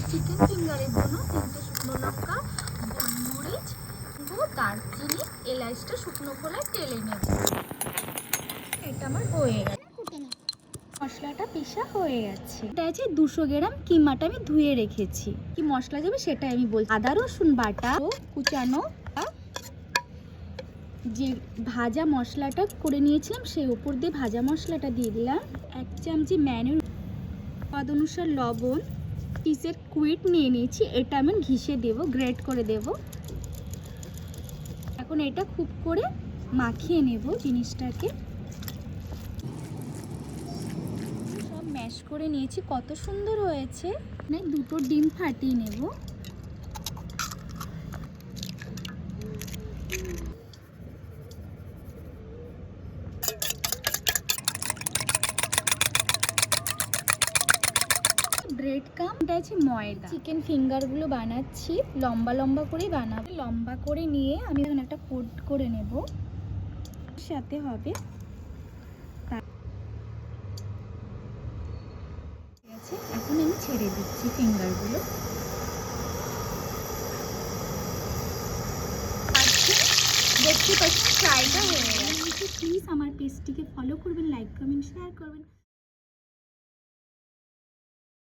Chicken ফিঙ্গারের জন্য 3টে শুকনো লঙ্কা, গোলমরিচ, দারচিনি, এলাচটা শুকনো খোলায় তেলে নেব। এটা আমার হয়ে গেছে, মশলাটা পিষা হয়ে গেছে। এটা আছে 200 গ্রাম কিমাটা আমি ধুয়ে রেখেছি। কি মশলা যাবে সেটা আমি বলছি। আদা রসুন বাটা, কুচানো, যে ভাজা মশলাটা করে নিয়েছিলাম সেই উপর দিয়ে ভাজা মশলাটা দিয়ে দিলাম। 1 চামচি ম্যানুর, স্বাদ অনুসার লবণ, পিসের কুইট নিয়ে নিয়েছি, এটা আমি ঘিষে দেব, গ্রেট করে দেব। এখন এটা খুব করে মাখিয়ে নেব জিনিসটাকে। সব ম্যাশ করে নিয়েছি, কত সুন্দর হয়েছে। 2টো ডিম ফাটিয়ে নেব। ব্রেড কাম, এটা আছে ময়দা। চিকেন ফিঙ্গারগুলো বানাচ্ছি, লম্বা লম্বা করেই বানাবো। লম্বা করে নিয়ে আমি এখন একটা কোট করে নেব, সাথে হবে। ঠিক আছে, এখন আমি ছেড়ে দিচ্ছি ফিঙ্গারগুলো। দেখতে পাচ্ছি ফ্রাইটা হয়ে গেছে। প্লিজ আমার পেজটিকে ফলো করবেন, লাইক করবেন, শেয়ার করবেন।